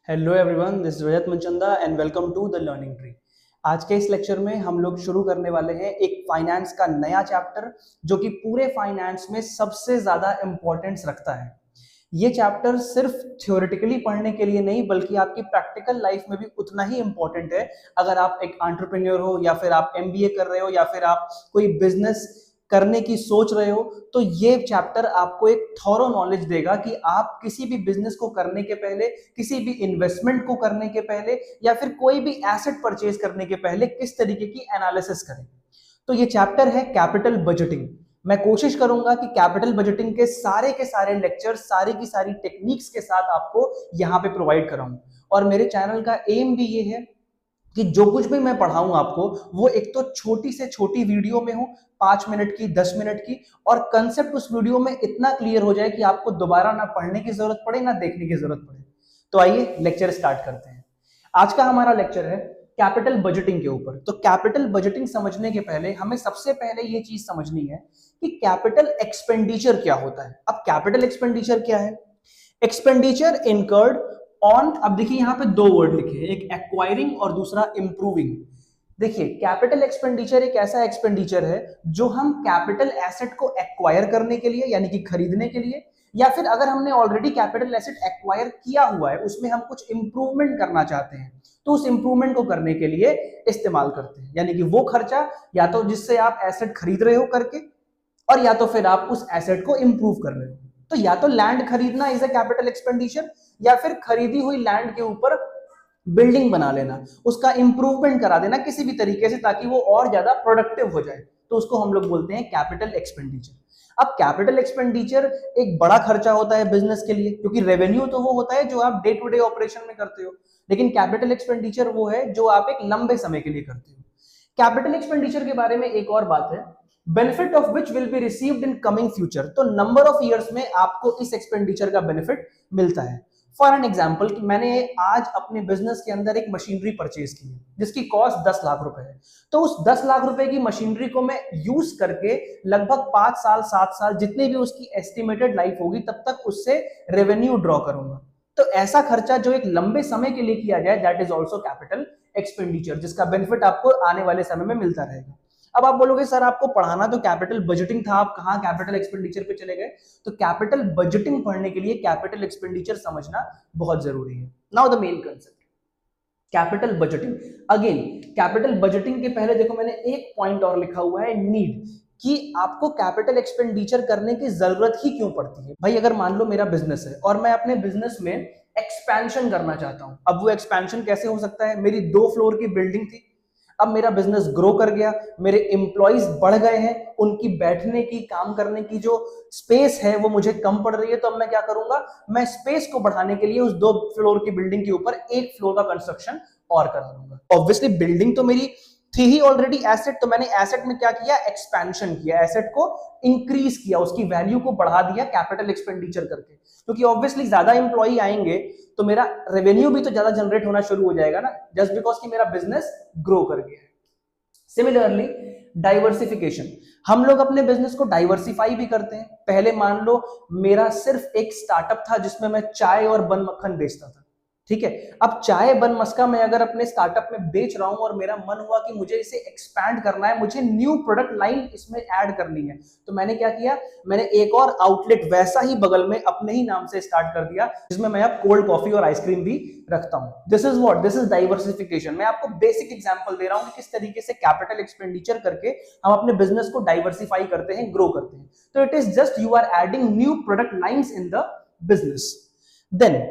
Hello everyone, this is Rajat Manchanda and welcome to the learning tree. आज के इस lecture में हम लोग शुरू करने वाले हैं एक फाइनेंस का नया चैप्टर जो कि पूरे फाइनेंस में सबसे ज्यादा इंपॉर्टेंस रखता है। ये चैप्टर सिर्फ थ्योरेटिकली पढ़ने के लिए नहीं बल्कि आपकी प्रैक्टिकल लाइफ में भी उतना ही इंपॉर्टेंट है। अगर आप एक एंटरप्रेन्योर हो या फिर आप एमबीए कर रहे हो या फिर आप कोई बिजनेस करने की सोच रहे हो, तो ये चैप्टर आपको एक थॉरो नॉलेज देगा कि आप किसी भी बिजनेस को करने के पहले, किसी भी इन्वेस्टमेंट को करने के पहले या फिर कोई भी एसेट परचेज करने के पहले किस तरीके की एनालिसिस करें। तो ये चैप्टर है कैपिटल बजटिंग। मैं कोशिश करूंगा कि कैपिटल बजटिंग के सारे लेक्चर, सारी की सारी टेक्निक्स के साथ आपको यहां पे प्रोवाइड कराऊं। और मेरे चैनल का एम भी ये है कि जो कुछ भी मैं पढ़ाऊं आपको वो एक तो छोटी से छोटी वीडियो में हो, 5 मिनट की, 10 मिनट की, और कंसेप्ट उस वीडियो में इतना क्लियर हो जाए कि आपको दोबारा ना पढ़ने की जरूरत पड़े ना देखने की जरूरत पड़े। तो आइए लेक्चर स्टार्ट करते हैं। आज का हमारा लेक्चर है कैपिटल बजटिंग के ऊपर। तो कैपिटल बजटिंग समझने के पहले हमें सबसे पहले ये चीज समझनी है कि कैपिटल एक्सपेंडिचर क्या होता है। अब कैपिटल एक्सपेंडिचर क्या है? एक्सपेंडिचर इनकर्ड ऑन, अब देखिए यहां पे दो वर्ड लिखे हैं, एक एक्वायरिंग और दूसरा इंप्रूविंग। देखिए कैपिटल एक्सपेंडिचर एक ऐसा एक्सपेंडिचर है जो हम कैपिटल एसेट को एक्वायर करने के लिए यानी कि खरीदने के लिए, या फिर अगर हमने ऑलरेडी कैपिटल एसेट एक्वायर किया हुआ है उसमें हम कुछ इंप्रूवमेंट करना चाहते हैं तो उस इंप्रूवमेंट को करने के लिए इस्तेमाल करते हैं। यानी कि वो खर्चा या तो जिससे आप एसेट खरीद रहे हो करके, और या तो फिर आप उस एसेट को इंप्रूव कर रहे हो। तो या तो लैंड खरीदना इज अ कैपिटल एक्सपेंडिचर, या फिर खरीदी हुई लैंड के ऊपर बिल्डिंग बना लेना, उसका इंप्रूवमेंट करा देना किसी भी तरीके से ताकि वो और ज्यादा प्रोडक्टिव हो जाए, तो उसको हम लोग बोलते हैं कैपिटल एक्सपेंडिचर। अब कैपिटल एक्सपेंडिचर एक बड़ा खर्चा होता है बिजनेस के लिए, क्योंकि रेवेन्यू तो वो होता है जो आप डे टू डे ऑपरेशन में करते हो, लेकिन कैपिटल एक्सपेंडिचर वो है जो आप एक लंबे समय के लिए करते हो। कैपिटल एक्सपेंडिचर के बारे में एक और बात है, benefit of which will be received in coming future. तो नंबर ऑफ ईयर्स में आपको इस एक्सपेंडिचर का बेनिफिट मिलता है। फॉर एन एग्जाम्पल, मैंने आज अपने बिजनेस के अंदर एक मशीनरी परचेज की है जिसकी कॉस्ट 10 लाख रुपए है। तो उस 10 लाख रुपए की मशीनरी को मैं यूज करके लगभग 5 साल 7 साल जितने भी उसकी एस्टिमेटेड लाइफ होगी तब तक उससे रेवेन्यू ड्रॉ करूंगा। तो ऐसा खर्चा जो एक लंबे समय के लिए किया जाए that is also capital expenditure, जिसका बेनिफिट आपको आने वाले समय में मिलता रहेगा। अब आप बोलोगे सर आपको पढ़ाना तो कैपिटल बजटिंग था, आप कहां कैपिटल एक्सपेंडिचर पे चले गए? तो कैपिटल बजटिंग पढ़ने के लिए कैपिटल एक्सपेंडिचर समझना बहुत जरूरी है। Now the main concept capital budgeting. Again capital budgeting के पहले देखो मैंने एक पॉइंट और लिखा हुआ है, नीड, कि आपको कैपिटल एक्सपेंडिचर करने की जरूरत ही क्यों पड़ती है। भाई अगर मान लो मेरा बिजनेस है और मैं अपने बिजनेस में एक्सपेंशन करना चाहता हूं, अब वो एक्सपेंशन कैसे हो सकता है? मेरी 2 फ्लोर की बिल्डिंग थी, अब मेरा बिजनेस ग्रो कर गया, मेरे एम्प्लॉइज बढ़ गए हैं, उनकी बैठने की, काम करने की जो स्पेस है वो मुझे कम पड़ रही है, तो अब मैं क्या करूंगा? मैं स्पेस को बढ़ाने के लिए उस 2 फ्लोर की बिल्डिंग के ऊपर 1 फ्लोर का कंस्ट्रक्शन और कर दूंगा। ऑब्वियसली बिल्डिंग तो मेरी थी ही ऑलरेडी एसेट, तो मैंने एसेट में क्या किया? एक्सपेंशन किया, एसेट को इंक्रीज किया, उसकी वैल्यू को बढ़ा दिया कैपिटल एक्सपेंडिचर करके। क्योंकि ऑब्वियसली ज्यादा इंप्लॉई आएंगे तो मेरा रेवेन्यू भी तो ज्यादा जनरेट होना शुरू हो जाएगा ना, जस्ट बिकॉज कि मेरा बिजनेस ग्रो कर गया है। सिमिलरली डाइवर्सिफिकेशन, हम लोग अपने बिजनेस को डाइवर्सिफाई भी करते हैं। पहले मान लो मेरा सिर्फ एक स्टार्टअप था जिसमें मैं चाय और बन मक्खन बेचता था, ठीक है। अब चाय बन मस्का मैं अगर अपने स्टार्टअप में बेच रहा हूं और मेरा मन हुआ कि मुझे इसे एक्सपैंड करना है, मुझे न्यू प्रोडक्ट लाइन इसमें ऐड करनी है, तो मैंने क्या किया? मैंने एक और आउटलेट वैसा ही बगल में अपने ही नाम से स्टार्ट कर दिया जिसमें मैं अब कोल्ड कॉफी और आइसक्रीम भी रखता हूं। This is what, this is diversification. मैं आपको बेसिक एग्जांपल दे रहा हूं कि किस तरीके से कैपिटल एक्सपेंडिचर करके हम अपने बिजनेस को डाइवर्सिफाई करते हैं, ग्रो करते हैं। तो it is just you are adding new product lines in the business. Then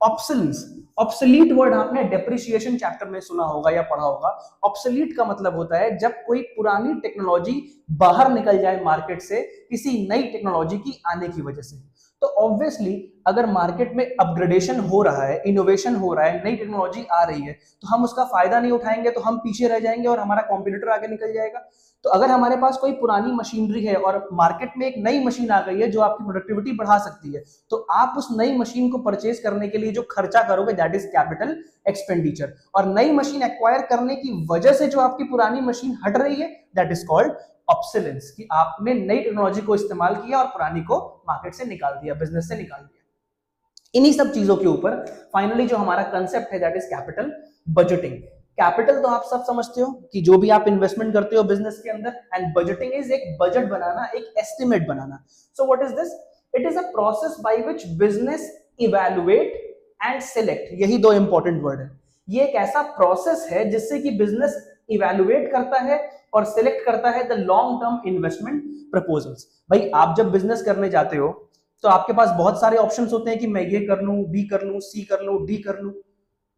obsolescence, obsolete word आपने डेप्रिसिएशन चैप्टर में सुना होगा या पढ़ा होगा। ऑब्सोलीट का मतलब होता है जब कोई पुरानी टेक्नोलॉजी बाहर निकल जाए मार्केट से किसी नई टेक्नोलॉजी की आने की वजह से। तो ऑब्वियसली अगर मार्केट में अपग्रेडेशन हो रहा है, इनोवेशन हो रहा है, नई टेक्नोलॉजी आ रही है, तो हम उसका फायदा नहीं उठाएंगे तो हम पीछे रह जाएंगे और हमारा कॉम्पिटिटर आगे निकल जाएगा। तो अगर हमारे पास कोई पुरानी मशीनरी है और मार्केट में एक नई मशीन आ गई है जो आपकी प्रोडक्टिविटी बढ़ा सकती है, तो आप उस नई मशीन को परचेज करने के लिए जो खर्चा करोगे दैट इज कैपिटल एक्सपेंडिचर। और नई मशीन एक्वायर करने की वजह से जो आपकी पुरानी मशीन हट रही है दैट इज कॉल्ड ऑब्सोलेंस, कि आपने नई टेक्नोलॉजी को इस्तेमाल किया और पुरानी को मार्केट से निकाल दिया, बिजनेस से निकाल दिया। इन्हीं सब चीजों के ऊपर फाइनली जो हमारा कंसेप्ट है that is capital budgeting. Capital तो आप सब समझते हो कि जो भी आप इन्वेस्टमेंट करते हो बिजनेस के अंदर, एंड बजटिंग इज एक बजट बनाना, एक estimate banana. So what is this? It is a process by which business evaluate and select, यही दो इंपॉर्टेंट वर्ड है। ये एक ऐसा प्रोसेस है जिससे कि बिजनेस इवैल्यूएट करता है और सिलेक्ट करता है the long term investment proposals. भाई आप जब बिजनेस करने जाते हो तो आपके पास बहुत सारे ऑप्शंस होते हैं कि मैं ये कर लूं, बी कर लूं, सी कर लूं, डी कर लूं।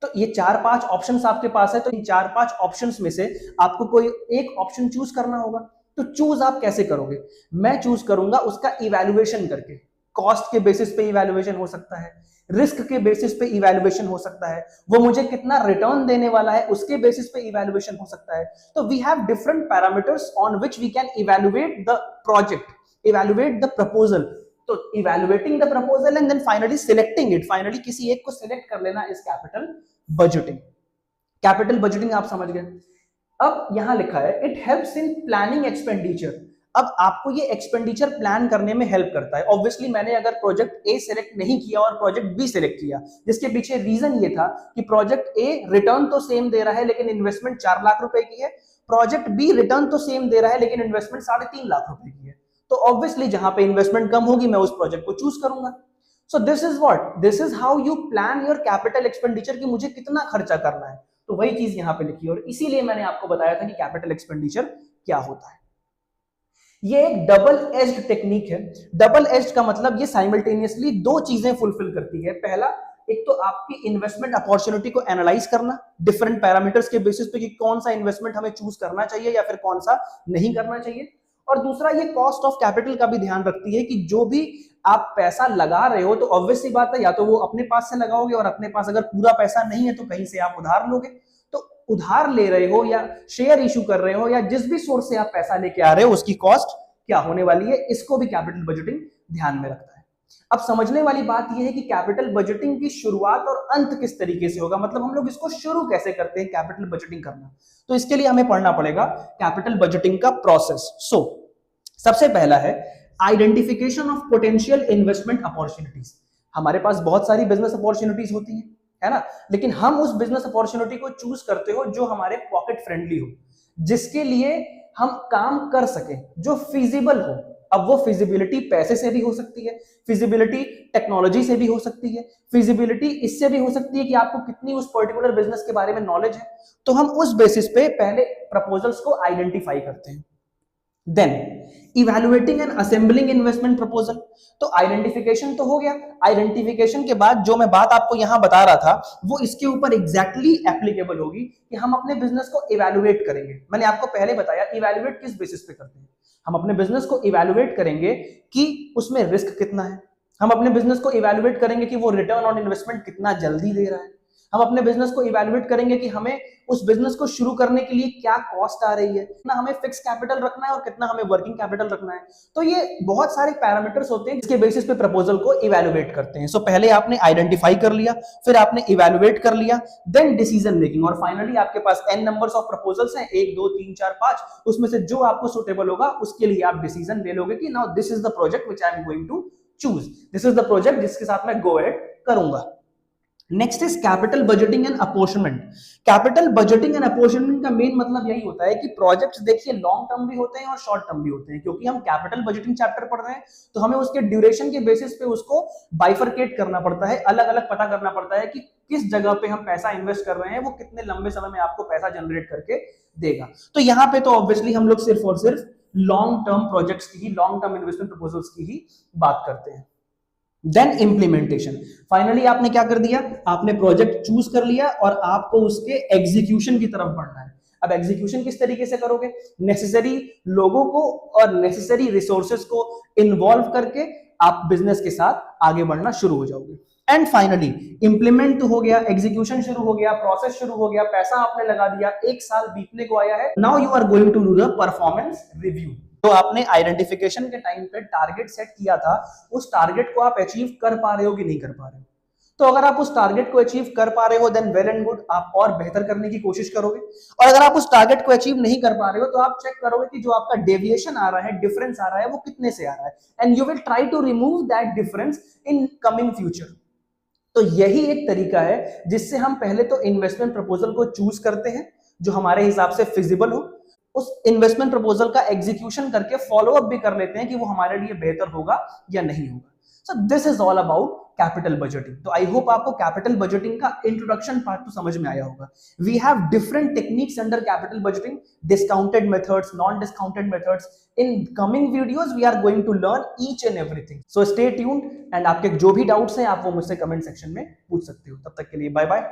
तो ये 4-5 ऑप्शंस आपके पास है, तो इन 4-5 ऑप्शंस में से आपको कोई एक ऑप्शन चूज करना होगा। तो चूज आप कैसे करोगे? मैं चूज करूंगा उसका इवैल्यूएशन करके। कॉस्ट के बेसिस पे इवैल्यूएशन हो सकता है, रिस्क के बेसिस पे इवैल्यूएशन हो सकता है, वो मुझे कितना रिटर्न देने वाला है उसके बेसिस पे इवैल्यूएशन हो सकता है। तो we have different parameters on which we can evaluate the project, evaluate the proposal. तो evaluating the proposal and then finally selecting it, finally किसी एक को सिलेक्ट कर लेना is capital budgeting. Capital budgeting आप समझ गए। अब यहां लिखा है it helps in planning expenditure. अब आपको ये एक्सपेंडिचर प्लान करने में हेल्प करता है। ऑब्वियसली मैंने अगर प्रोजेक्ट ए सिलेक्ट नहीं किया और प्रोजेक्ट बी सिलेक्ट किया, जिसके पीछे रीजन ये था कि प्रोजेक्ट ए रिटर्न तो सेम दे रहा है लेकिन इन्वेस्टमेंट 4 लाख रुपए की है, प्रोजेक्ट बी रिटर्न तो सेम दे रहा है लेकिन इन्वेस्टमेंट 3.5 लाख रुपए की है। तो ऑब्वियसली जहां पे इन्वेस्टमेंट कम होगी मैं उस प्रोजेक्ट को चूज करूंगा। सो this is what, this is how you plan your capital expenditure, कि मुझे कितना खर्चा करना है। तो वही चीज यहां पे लिखी है और इसीलिए मैंने आपको बताया था कि कैपिटल एक्सपेंडिचर क्या होता है। ये एक डबल एज्ड टेक्निक है। डबल एज्ड का मतलब ये साइमल्टेनियसली दो चीजें फुलफिल करती है। पहला, एक तो आपकी इन्वेस्टमेंट अपॉर्चुनिटी को एनालाइज करना डिफरेंट पैरामीटर्स के बेसिस पे कि कौन सा इन्वेस्टमेंट हमें चूज करना चाहिए या फिर कौन सा नहीं करना चाहिए। और दूसरा, ये कॉस्ट ऑफ कैपिटल का भी ध्यान रखती है कि जो भी आप पैसा लगा रहे हो तो ऑब्वियस सी बात है या तो वो अपने पास से लगाओगे, और अपने पास अगर पूरा पैसा नहीं है तो कहीं से आप उधार लोगे। तो उधार ले रहे हो या शेयर इशू कर रहे हो या जिस भी सोर्स से आप पैसा लेके आ रहे हो उसकी कॉस्ट क्या होने वाली है, इसको भी कैपिटल बजटिंग ध्यान में रखता है। अब समझने वाली बात यह है कि कैपिटल बजटिंग की शुरुआत और अंत किस तरीके से होगा, मतलब हम लोग इसको शुरू कैसे करते हैं कैपिटल बजटिंग करना। तो इसके लिए हमें पढ़ना पड़ेगा कैपिटल बजटिंग का प्रोसेस। सो सबसे पहला है identification of potential investment opportunities. हमारे पास बहुत सारी बिजनेस अपॉर्चुनिटीज होती है ना, लेकिन हम उस बिजनेस अपॉर्चुनिटी को चूज करते हो जो हमारे पॉकेट फ्रेंडली हो, जिसके लिए हम काम कर सके, जो फिजिबल हो। अब वो फिजिबिलिटी पैसे से भी हो सकती है, फिजिबिलिटी टेक्नोलॉजी से भी हो सकती है, फिजिबिलिटी इससे भी हो सकती है कि आपको कितनी उस पर्टिकुलर बिजनेस के बारे में नॉलेज है। तो हम उस बेसिस पे पहले प्रपोजल्स को आइडेंटिफाई करते हैं। Then evaluating and assembling investment proposal. तो आइडेंटिफिकेशन तो हो गया, आइडेंटिफिकेशन के बाद जो मैं बात आपको यहां बता रहा था वो इसके ऊपर एग्जैक्टली एप्लीकेबल होगी कि हम अपने बिजनेस को इवैल्यूएट करेंगे। मैंने आपको पहले बताया इवैल्यूएट किस बेसिस पे करते हैं। हम अपने बिजनेस को इवैल्यूएट करेंगे कि उसमें रिस्क कितना है, हम अपने बिजनेस को इवैल्यूएट करेंगे कि वो रिटर्न ऑन इन्वेस्टमेंट कितना जल्दी दे रहा है, हम अपने बिजनेस को इवैल्यूएट करेंगे कि हमें उस बिजनेस को शुरू करने के लिए क्या कॉस्ट आ रही है, कितना हमें फिक्स कैपिटल रखना है और कितना हमें वर्किंग कैपिटल रखना है। तो ये बहुत सारे पैरामीटर्स होते हैं जिसके बेसिस पे प्रपोजल को इवैल्यूएट करते हैं। सो पहले आपने आइडेंटिफाई कर लिया, फिर आपने इवैल्यूएट कर लिया, देन डिसीजन मेकिंग, और फाइनली आपके पास n नंबर्स ऑफ प्रपोजल्स हैं, 1 2 3 4 5, उसमें से जो आपको सुटेबल होगा उसके लिए आप डिसीजन ले लोगे कि now this is the project which I am going to choose, this is the project जिसके साथ मैं गो अहेड करूंगा। Next is capital budgeting and apportionment. Capital budgeting and apportionment का मेन मतलब यही होता है कि प्रोजेक्ट्स देखिए लॉन्ग टर्म भी होते हैं और शॉर्ट टर्म भी होते हैं। क्योंकि हम कैपिटल बजटिंग चैप्टर पढ़ रहे हैं तो हमें उसके ड्यूरेशन के बेसिस पे उसको बाइफरकेट करना पड़ता है, अलग अलग पता करना पड़ता है कि किस जगह पे हम पैसा इन्वेस्ट कर रहे हैं वो कितने लंबे समय में आपको पैसा जनरेट करके देगा। तो यहाँ पे तो ऑब्वियसली हम लोग सिर्फ और सिर्फ लॉन्ग टर्म प्रोजेक्ट्स की ही, लॉन्ग टर्म इन्वेस्टमेंट प्रपोजल्स की ही बात करते हैं। Then implementation. फाइनली आपने क्या कर दिया, आपने प्रोजेक्ट चूज कर लिया और आपको उसके एग्जीक्यूशन की तरफ बढ़ना है। अब एग्जीक्यूशन किस तरीके से करोगे, नेसेसरी लोगों को और नेसेसरी रिसोर्सेज को इन्वॉल्व करके आप बिजनेस के साथ आगे बढ़ना शुरू हो जाओगे। एंड फाइनली इंप्लीमेंट हो गया, एग्जीक्यूशन शुरू हो गया, प्रोसेस शुरू हो गया, पैसा आपने लगा दिया, 1 साल बीतने को आया है। Now you are going to do the performance review. तो आपने आइडेंटिफिकेशन के टाइम पे टारगेट सेट किया था, उस टारगेट को आप अचीव कर पा रहे हो कि नहीं कर पा रहे हो। तो अगर आप उस टारगेट को अचीव कर पा रहे हो देन वेल एंड गुड, आप और बेहतर करने की कोशिश करोगे। और अगर आप उस टारगेट को अचीव नहीं कर पा रहे हो तो आप चेक करोगे कि जो आपका डेविएशन आ रहा है, डिफरेंस आ रहा है, वो कितने से आ रहा है, and you will try to remove that difference in coming future. तो यही एक तरीका है जिससे हम पहले तो इन्वेस्टमेंट प्रपोजल को चूज करते हैं जो हमारे हिसाब से फिजिबल हो, उस इन्वेस्टमेंट प्रपोजल का एग्जीक्यूशन करके फॉलो अप भी कर लेते हैं कि वो हमारे लिए बेहतर होगा या नहीं होगा। So this is all about capital budgeting. तो आई होप आपको कैपिटल बजटिंग का इंट्रोडक्शन पार्ट तो समझ में आया होगा। We have different techniques under capital budgeting, discounted methods, non discounted methods. In coming videos we are going to learn each and everything. So stay tuned and आपके जो भी doubts हैं आप वो मुझसे कमेंट सेक्शन में पूछ सकते हो। तब तक के लिए बाय बाय।